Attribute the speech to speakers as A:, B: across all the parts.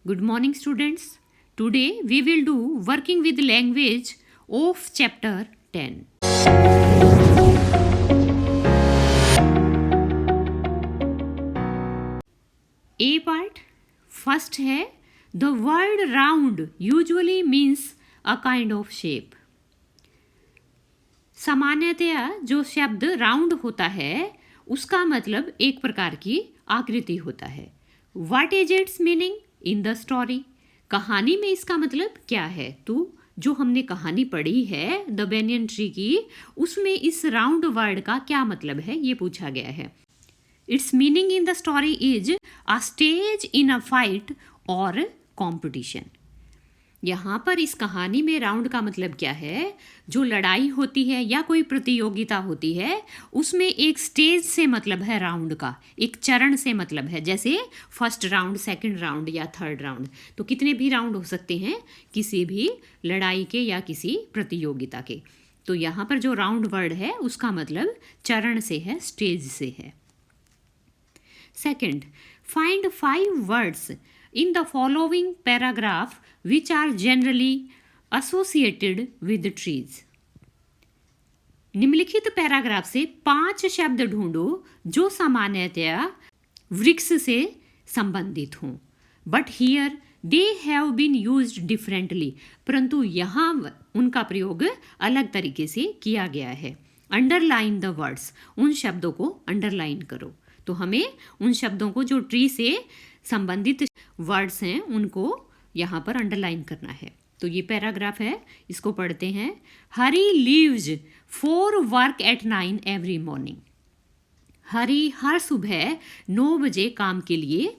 A: Good morning, students. Today we will do working with language of chapter 10. A part first है the word round usually means a kind of shape. सामान्यतया जो शब्द round होता है उसका मतलब एक प्रकार की आकृति होता है. What is its meaning in the story? कहानी में इसका मतलब क्या है? तो जो हमने कहानी पढ़ी है द बेनियन ट्री की, उसमें इस राउंड वर्ड का क्या मतलब है ये पूछा गया है. It's meaning in the story is a stage in a fight और कॉम्पिटिशन. यहाँ पर इस कहानी में राउंड का मतलब क्या है? जो लड़ाई होती है या कोई प्रतियोगिता होती है उसमें एक स्टेज से मतलब है राउंड का, एक चरण से मतलब है. जैसे फर्स्ट राउंड, सेकंड राउंड या थर्ड राउंड. तो कितने भी राउंड हो सकते हैं किसी भी लड़ाई के या किसी प्रतियोगिता के. तो यहाँ पर जो राउंड वर्ड है उसका मतलब चरण से है, स्टेज से है. Second, find 5 words in the following paragraph which are generally associated with trees. निम्नलिखित पैराग्राफ से 5 शब्द ढूंढो जो सामान्यतया वृक्ष से संबंधित हों. But here they have been used differently. परंतु यहाँ उनका प्रयोग अलग तरीके से किया गया है. Underline the words. उन शब्दों को अंडरलाइन करो. तो हमें उन शब्दों को जो ट्री से संबंधित वर्ड्स हैं उनको यहाँ पर अंडरलाइन करना है. तो ये पैराग्राफ है, इसको पढ़ते हैं. Hari leaves for work at 9 every morning. Hari हर सुबह 9 बजे काम के लिए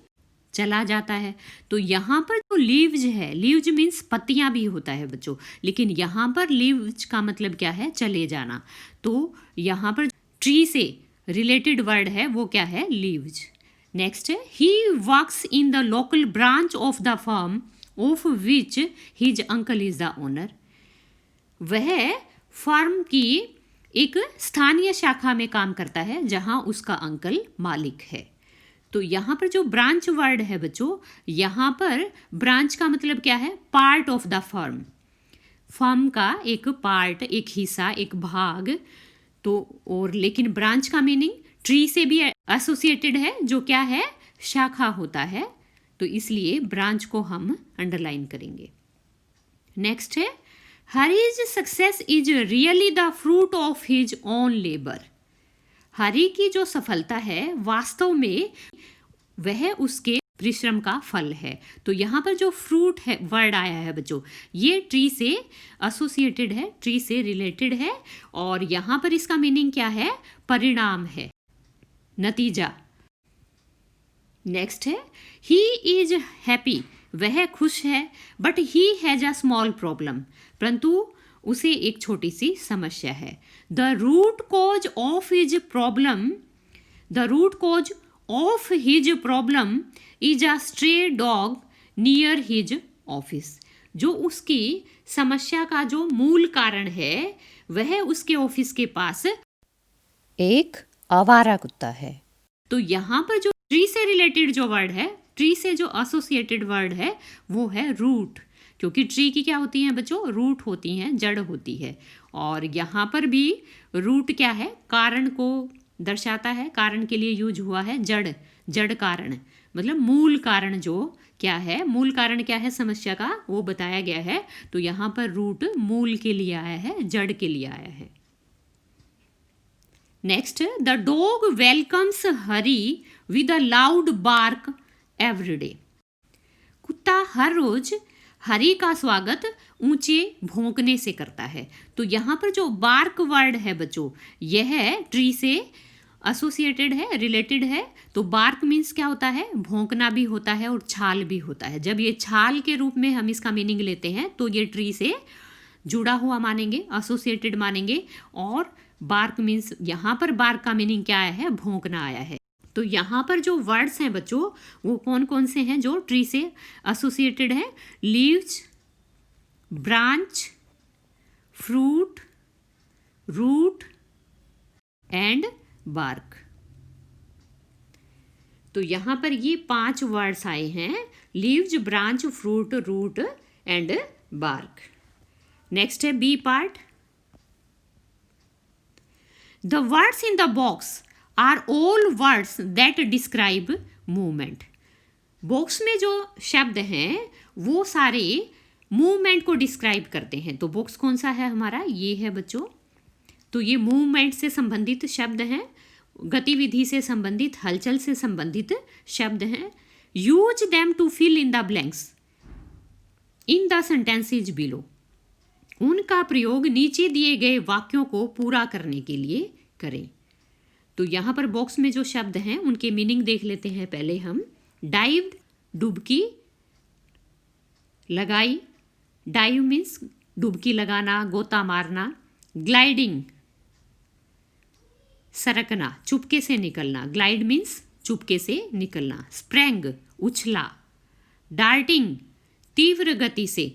A: चला जाता है. तो यहाँ पर जो लीव्स है, लीव्स मीन्स पत्तियाँ भी होता है बच्चों, लेकिन यहाँ पर लीव्स का मतलब क्या है? चले जाना. तो यहाँ पर ट्री से रिलेटेड वर्ड है वो क्या है? लीव्स. नेक्स्ट है he works in the local branch of the firm of which his uncle is the owner. वह फर्म की एक स्थानीय शाखा में काम करता है जहां उसका अंकल मालिक है. तो यहाँ पर जो ब्रांच वर्ड है बच्चों, यहाँ पर ब्रांच का मतलब क्या है? Part of the firm. Firm का एक पार्ट, एक हिस्सा, एक भाग. तो और लेकिन ब्रांच का मीनिंग ट्री से भी एसोसिएटेड है, जो क्या है? शाखा होता है. तो इसलिए ब्रांच को हम अंडरलाइन करेंगे. नेक्स्ट है Hari's success is really the fruit of his own labour. Hari की जो सफलता है वास्तव में वह उसके परिश्रम का फल है. तो यहाँ पर जो फ्रूट है वर्ड आया है बच्चों, ये ट्री से एसोसिएटेड है, ट्री से रिलेटेड है. और यहाँ पर इसका मीनिंग क्या है? परिणाम है, नतीजा. नेक्स्ट है ही इज हैप्पी. वह खुश है. But he has a small problem. परंतु उसे एक छोटी सी समस्या है. The root cause of his problem, the root cause of his problem is a stray dog near his office. जो उसकी समस्या का जो मूल कारण है वह उसके ऑफिस के पास एक आवारा कुत्ता है. तो यहाँ पर जो ट्री से रिलेटेड जो वर्ड है, ट्री से जो एसोसिएटेड वर्ड है वो है रूट. क्योंकि ट्री की क्या होती हैं बच्चों? रूट होती हैं, जड़ होती है. और यहाँ पर भी रूट क्या है? कारण को दर्शाता है. कारण के लिए यूज हुआ है जड़. जड़ कारण मतलब मूल कारण. जो क्या है मूल कारण, क्या है समस्या का, वो बताया गया है. तो यहाँ पर रूट मूल के लिए आया है, जड़ के लिए आया है. Next the dog welcomes Hari with a loud bark every day. कुत्ता हर रोज हरी का स्वागत ऊंचे भौंकने से करता है. तो यहाँ पर जो बार्क वर्ड है बच्चों, यह ट्री से एसोसिएटेड है, रिलेटेड है. तो बार्क मीन्स क्या होता है? भौंकना भी होता है और छाल भी होता है. जब ये छाल के रूप में हम इसका मीनिंग लेते हैं तो ये ट्री से जुड़ा हुआ मानेंगे, एसोसिएटेड मानेंगे. और बार्क मीन्स, यहाँ पर बार्क का मीनिंग क्या आया है? भौंकना आया है. तो यहाँ पर जो वर्ड्स हैं बच्चों वो कौन कौन से हैं जो ट्री से एसोसिएटेड है? Leaves, branch, fruit, root and bark. तो यहाँ पर ये 5 वर्ड्स आए हैं, leaves, branch, fruit, root and bark. Next है B part. The words in the box are all words that describe movement. Box में जो शब्द हैं वो सारे मूवमेंट को डिस्क्राइब करते हैं। तो बॉक्स कौन सा है हमारा, ये है बच्चों। तो ये मूवमेंट से संबंधित शब्द हैं, गतिविधि से संबंधित, हलचल से संबंधित शब्द हैं। Use them to fill in the blanks in the sentences below. उनका प्रयोग नीचे दिए गए वाक्यों को पूरा करने के लिए करें। तो यहाँ पर बॉक्स में जो शब्द हैं उनके मीनिंग देख लेते हैं पहले हम। डाइव्ड, डुबकी लगाई, डाइव मीन्स डुबकी लगाना, गोता मारना। ग्लाइडिंग, सरकना, चुपके से निकलना, ग्लाइड मीन्स चुपके से निकलना। स्प्रैंग, उछला। डार्टिंग, तीव्र गति से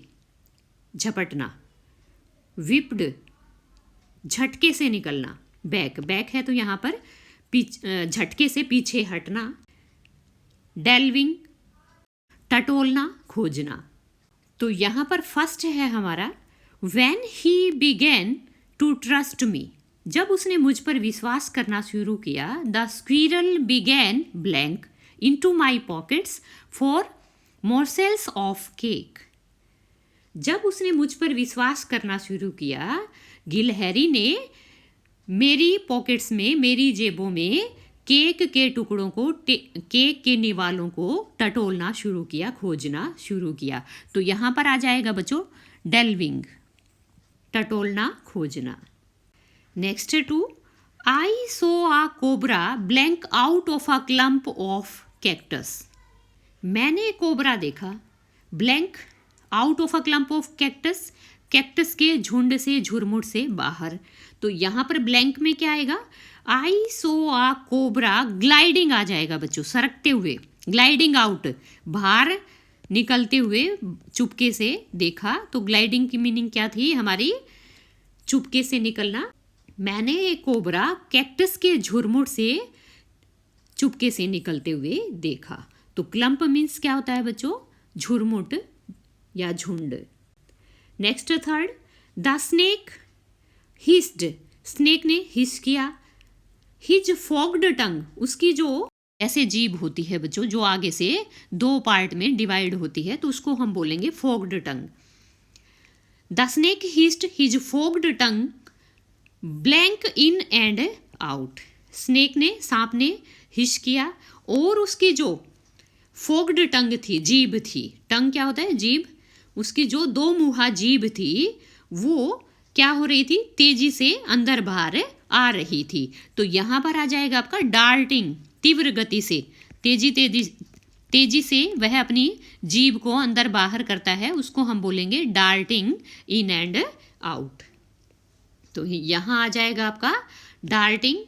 A: झपटना। विप्ड, झटके से निकलना। बैक, बैक है तो यहाँ पर झटके से पीछे हटना। डेल्विंग, टटोलना, खोजना। तो यहाँ पर फर्स्ट है हमारा when he began to trust me. जब उसने मुझ पर विश्वास करना शुरू किया। The squirrel began blank into my pockets for morsels of cake. जब उसने मुझ पर विश्वास करना शुरू किया, गिलहरी ने मेरी पॉकेट्स में, मेरी जेबों में केक के टुकड़ों को, केक के निवालों को टटोलना शुरू किया, खोजना शुरू किया। तो यहाँ पर आ जाएगा बच्चों डेल्विंग, टटोलना, खोजना। Next two, I saw a cobra blank out of a clump of cactus. मैंने कोबरा देखा, blank out of a clump of cactus, cactus के झुंड से, झुरमुट से बाहर। तो यहाँ पर ब्लैंक में क्या आएगा, आई सो आ कोबरा, ग्लाइडिंग आ जाएगा बच्चों, सरकते हुए। ग्लाइडिंग आउट, बाहर निकलते हुए, चुपके से देखा। तो ग्लाइडिंग की मीनिंग क्या थी हमारी, चुपके से निकलना। मैंने एक कोबरा कैक्टस के झुरमुट से चुपके से निकलते हुए देखा। तो क्लम्प मीन्स क्या होता है बच्चों, झुरमुट या झुंड। Next third, the snake hissed, snake ने हिस किया। हिज फॉग्ड टंग, उसकी जो ऐसे जीभ होती है बच्चों, जो आगे से 2 पार्ट में डिवाइड होती है, तो उसको हम बोलेंगे forked tongue. The snake hissed his forked tongue blank in and out. Snake ने, सांप ने हिस किया और उसकी जो फोग्ड टंग थी, जीभ थी, टंग क्या होता है, जीभ, उसकी जो 2 मुहा जीभ थी वो क्या हो रही थी, तेजी से अंदर बाहर आ रही थी। तो यहाँ पर आ जाएगा आपका डार्टिंग, तीव्र गति से, तेजी से वह अपनी जीभ को अंदर बाहर करता है, उसको हम बोलेंगे डार्टिंग इन एंड आउट। तो यहाँ आ जाएगा आपका darting.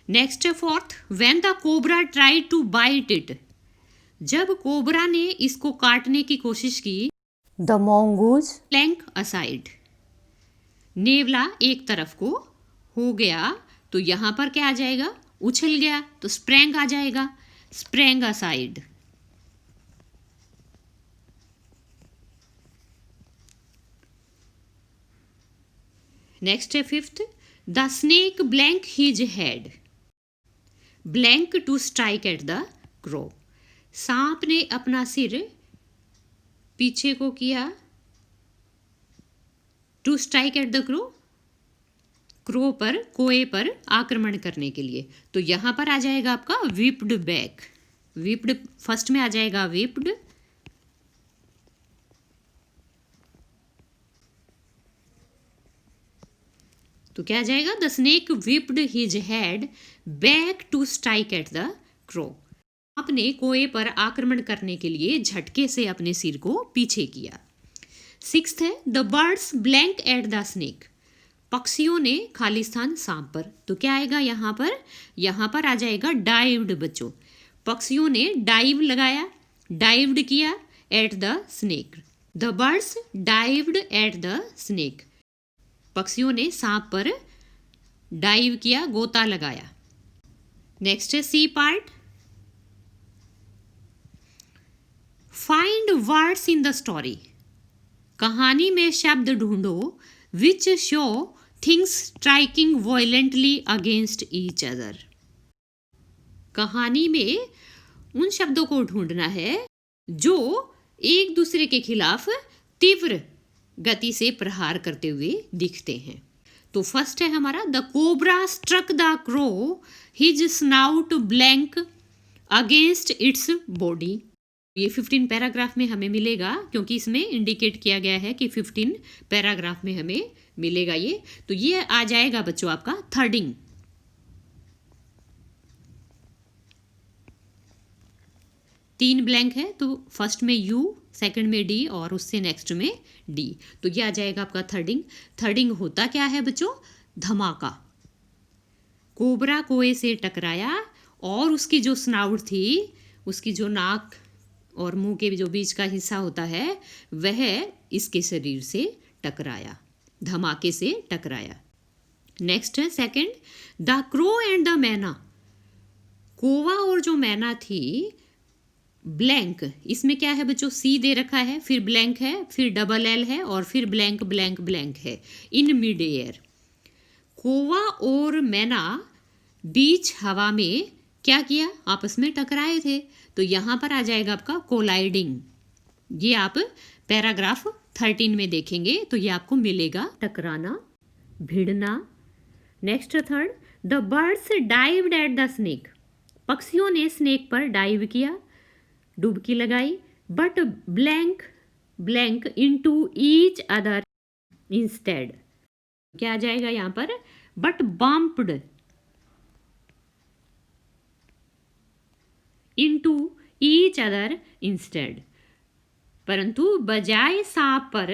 A: Next fourth, when the cobra tried to bite it. जब कोबरा ने इसको काटने की कोशिश की,
B: द mongoose
A: प्लैंक असाइड, नेवला एक तरफ को हो गया। तो यहाँ पर क्या आ जाएगा, उछल गया, तो स्प्रैंग आ जाएगा, स्प्रैंग असाइड। नेक्स्ट है fifth, the snake blank his head blank to strike at the crow. सांप ने अपना सिर पीछे को किया, to strike at the crow, crow पर, कोए पर आक्रमण करने के लिए। तो यहाँ पर आ जाएगा आपका विप्ड बैक, विप्ड फर्स्ट में आ जाएगा विप्ड। तो क्या आ जाएगा, the snake whipped his head back to strike at the crow. आपने कोए पर आक्रमण करने के लिए झटके से अपने सिर को पीछे किया। सिक्स्थ है, the birds blank eight the snake. पक्षियों ने खाली स्थान सांप पर। तो क्या आएगा यहाँ पर, यहाँ पर आ जाएगा डाइव्ड बच्चों। पक्षियों ने डाइव लगाया, डाइव्ड किया eight the snake. The birds dived at the snake. पक्षियों ने सांप पर डाइव किया, गोता लगाया। नेक्स्ट है C part, find words in the story, कहानी में शब्द ढूंढो which show things striking violently against each other. कहानी में उन शब्दों को ढूंढना है जो एक दूसरे के खिलाफ तीव्र गति से प्रहार करते हुए दिखते हैं। तो फर्स्ट है हमारा, the cobra struck the crow his snout blank against its body. ये 15 पैराग्राफ में हमें मिलेगा, क्योंकि इसमें इंडिकेट किया गया है कि 15 पैराग्राफ में हमें मिलेगा ये। तो ये आ जाएगा बच्चों आपका थर्डिंग। तीन ब्लैंक है, तो फर्स्ट में यू, सेकंड में डी और उससे नेक्स्ट में डी। तो ये आ जाएगा आपका थर्डिंग। थर्डिंग होता क्या है बच्चों? धमाका। कोबरा कोए से टकराया और उसकी जो स्नाउट थी, उसकी जो नाक और मुंह के जो बीच का हिस्सा होता है, वह इसके शरीर से टकराया, धमाके से टकराया। नेक्स्ट है second, the crow and the मैना। कोवा और जो मैना थी, ब्लैंक, इसमें क्या है बच्चों? सी दे रखा है, फिर ब्लैंक है, फिर डबल एल है और फिर ब्लैंक ब्लैंक ब्लैंक है इन मिड एयर। कोवा और मैना बीच हवा में क्या किया? आपस में टकराए थे। तो यहाँ पर आ जाएगा आपका कोलाइडिंग। ये आप पैराग्राफ 13 में देखेंगे तो ये आपको मिलेगा, टकराना, भिड़ना। Next third, the birds dived at the snake. पक्षियों ने स्नेक पर डाइव किया, डुबकी लगाई, but blank blank into each other instead. क्या आ जाएगा यहाँ पर? But bumped into each other instead. परंतु बजाय सांप पर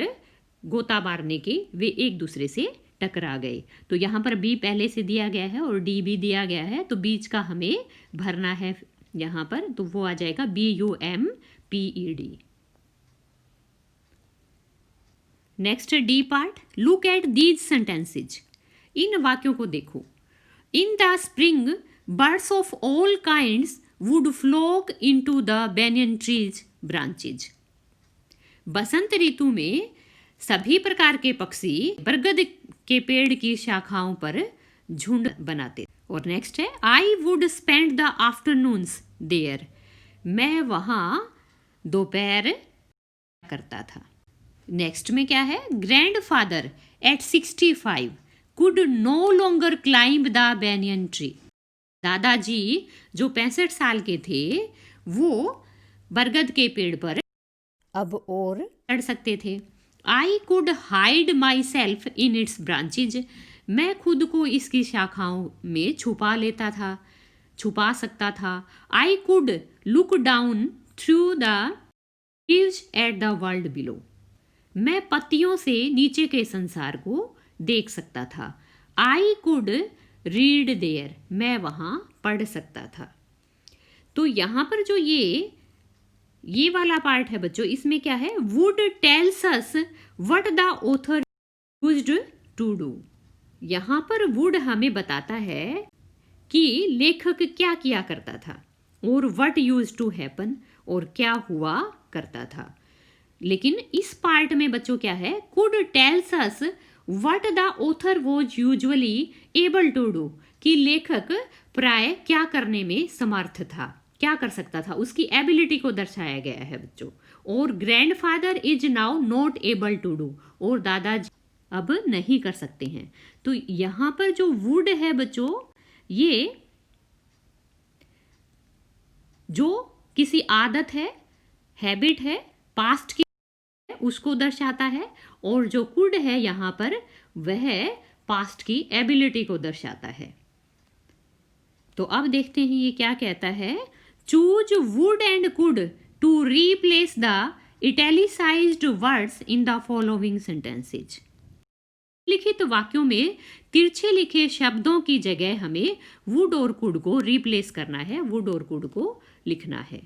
A: गोता मारने के वे एक दूसरे से टकरा गए। तो यहाँ पर बी पहले से दिया गया है और डी भी दिया गया है, तो बीच का हमें भरना है यहाँ पर, तो वो आ जाएगा BUMPED। Next D part, look at these sentences. इन वाक्यों को देखो। In the spring birds of all kinds would flock into the banyan tree's branches. बसंत ऋतु में सभी प्रकार के पक्षी बरगद के पेड़ की शाखाओं पर झुंड बनाते। और नेक्स्ट है, I would spend the afternoons there. मैं वहाँ दोपहर करता था। नेक्स्ट में क्या है? Grandfather at 65 could no longer climb the banyan tree. दादाजी जो 65 साल के थे, वो बरगद के पेड़ पर
B: अब और
A: चढ़ सकते थे। I could hide my self in its branches. मैं खुद को इसकी शाखाओं में छुपा सकता था। I could look down through the leaves at the world below. मैं पत्तियों से नीचे के संसार को देख सकता था। I could read there. मैं वहाँ पढ़ सकता था। तो यहाँ पर जो ये वाला पार्ट है बच्चों, इसमें क्या है? Would tells us what the author used to do. यहाँ पर वुड हमें बताता है कि लेखक क्या किया करता था, और व्हाट यूज्ड टू हैपन, और क्या हुआ करता था। लेकिन इस पार्ट में बच्चों क्या है? Could tells us what the author was usually able to do, कि लेखक प्राय क्या करने में समर्थ था, क्या कर सकता था, उसकी एबिलिटी को दर्शाया गया है बच्चों। और grandfather is now not able to do, और दादाजी अब नहीं कर सकते हैं। तो यहाँ पर जो वुड है बच्चों, ये जो किसी आदत है, हैबिट है, पास्ट की, उसको दर्शाता है। और जो कुड है यहाँ पर, वह पास्ट की एबिलिटी को दर्शाता है। तो अब देखते हैं ये क्या कहता है। Choose would and could to replace the italicised words in the following sentences. लिखित वाक्यों में तिरछे लिखे शब्दों की जगह हमें वुड और कुड को रिप्लेस करना है, वुड और कुड को लिखना है।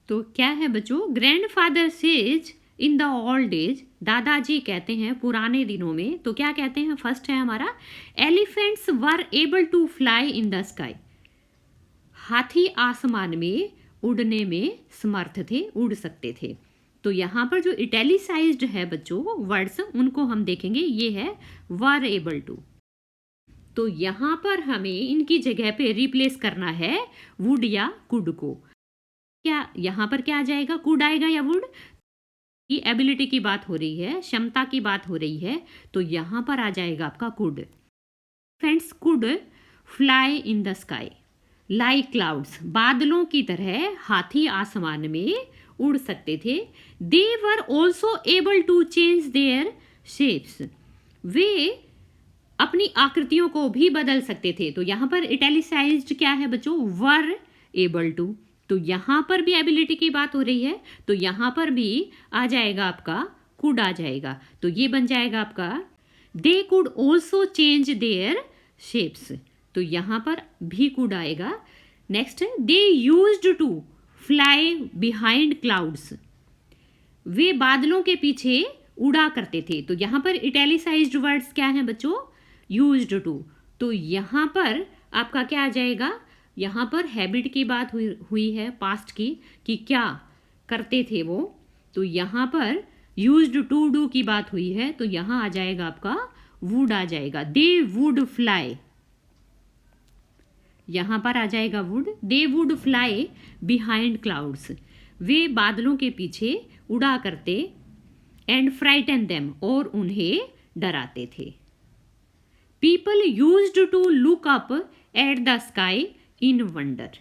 A: तो क्या है बच्चों? Grandfather says in the old age. दादाजी कहते हैं पुराने दिनों में। तो क्या कहते हैं? फर्स्ट है हमारा, elephants were able to fly in the sky. हाथी आसमान में उड़ने में समर्थ थे, उड़ सकते थे। तो यहाँ पर जो इटैलिसाइज्ड है बच्चों वर्ड्स, उनको हम देखेंगे, ये है वर एबल टू। तो यहाँ पर हमें इनकी जगह पे रिप्लेस करना है वुड या कुड को। क्या यहाँ पर क्या आ जाएगा, कुड आएगा या वुड? की एबिलिटी की बात हो रही है, क्षमता की बात हो रही है, तो यहाँ पर आ जाएगा आपका could. Friends, could fly in the sky like clouds, बादलों की तरह हाथी आसमान में उड़ सकते थे। They were also able to change their shapes, वे अपनी आकृतियों को भी बदल सकते थे। तो यहाँ पर इटैलिसाइज्ड क्या है बच्चों, वर एबल टू। तो यहाँ पर भी एबिलिटी की बात हो रही है, तो यहाँ पर भी आ जाएगा आपका कुड आ जाएगा। तो ये बन जाएगा आपका they could also change their shapes, तो यहाँ पर भी कुड आएगा। Next, they used to fly behind clouds, वे बादलों के पीछे उड़ा करते थे। तो यहाँ पर इटैलिसाइज्ड वर्ड्स क्या हैं बच्चों, यूज्ड टू। तो यहाँ पर आपका क्या आ जाएगा, यहाँ पर हैबिट की बात हुई है पास्ट की, कि क्या करते थे वो। तो यहाँ पर यूज्ड टू डू की बात हुई है, तो यहाँ आ जाएगा आपका वुड आ जाएगा। दे वुड फ्लाई, यहाँ पर आ जाएगा would. They would fly behind clouds, वे बादलों के पीछे उड़ा करते। एंड फ्राइटन देम, और उन्हें डराते थे। People used to look up at the sky in wonder,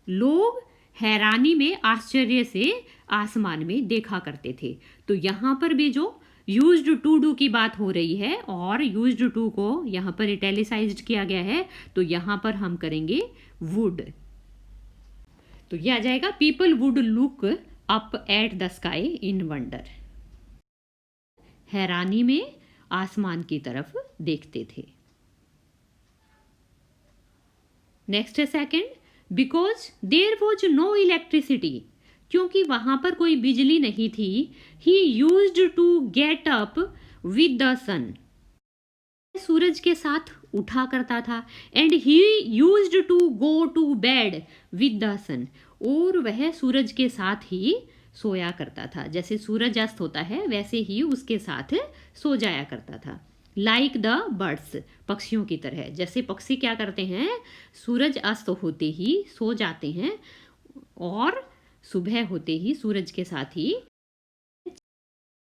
A: लोग हैरानी में, आश्चर्य से आसमान में देखा करते थे। तो यहाँ पर भी जो यूज्ड टू डू की बात हो रही है और यूज्ड टू को यहाँ पर इटैलिसाइज्ड किया गया है, तो यहाँ पर हम करेंगे वुड। तो यह आ जाएगा people would look up at the sky in wonder, हैरानी में आसमान की तरफ देखते थे। नेक्स्ट है second, because there was no electricity, क्योंकि वहां पर कोई बिजली नहीं थी। He used to get up with the sun, सूरज के साथ उठा करता था। And he used to go to bed with the sun, और वह सूरज के साथ ही सोया करता था। जैसे सूरज अस्त होता है वैसे ही उसके साथ सो जाया करता था। लाइक द बर्ड्स, पक्षियों की तरह। जैसे पक्षी क्या करते हैं, सूरज अस्त होते ही सो जाते हैं और सुबह होते ही सूरज के साथ ही।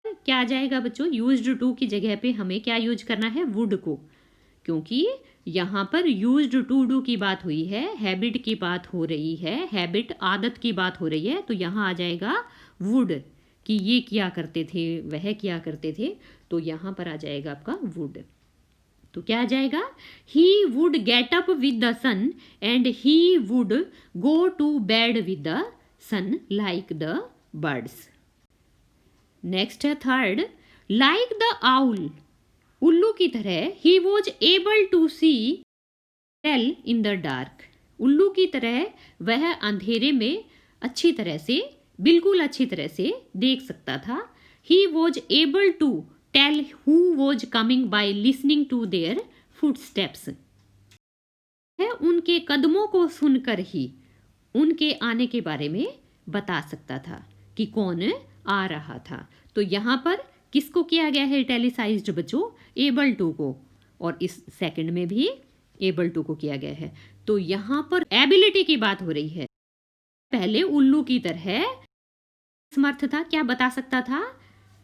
A: क्या आ जाएगा बच्चों, यूज्ड टू की जगह पे हमें क्या यूज करना है, वुड को, क्योंकि यहाँ पर यूज्ड टू डू की बात हुई है, हैबिट की बात हो रही है, हैबिट आदत की बात हो रही है। तो यहाँ आ जाएगा वुड, कि ये किया करते थे, वह किया करते थे। तो यहाँ पर आ जाएगा आपका वुड। तो क्या आ जाएगा, he would get up with the sun and he would go to bed with the sun like the birds. Next है थर्ड, लाइक द आउल, उल्लू की तरह। He was able to see well in the dark, उल्लू की तरह वह अंधेरे में अच्छी तरह से, बिल्कुल अच्छी तरह से देख सकता था। He was able to tell who was coming by listening to their footsteps, वह उनके कदमों को सुनकर ही उनके आने के बारे में बता सकता था कि कौन आ रहा था। तो यहाँ पर किसको किया गया है इटैलिसाइज्ड बच्चों, एबल टू को, और इस सेकंड में भी एबल टू को किया गया है। तो यहाँ पर एबिलिटी की बात हो रही है। पहले उल्लू की तरह समर्थ था, क्या बता सकता था,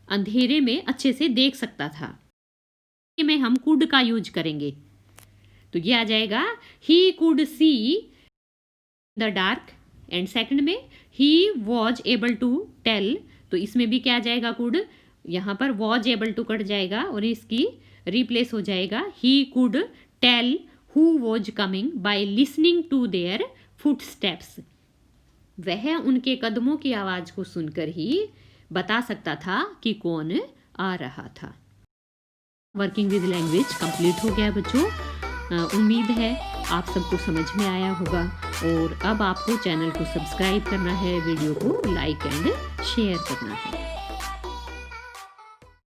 A: अंधेरे में अच्छे से देख सकता था। में हम कुड का यूज करेंगे, तो ये आ जाएगा he could see the dark. And second में he was able to tell, तो इसमें भी क्या आ जाएगा, कुड। यहाँ पर वॉज एबल टू कट जाएगा और इसकी रिप्लेस हो जाएगा he could tell who was coming by listening to their footsteps, वह उनके कदमों की आवाज को सुनकर ही बता सकता था कि कौन आ रहा था। वर्किंग विद लैंग्वेज कंप्लीट हो गया बच्चों। उम्मीद है आप सबको समझ में आया होगा, और अब आपको चैनल को सब्सक्राइब करना है, वीडियो को लाइक एंड शेयर करना है।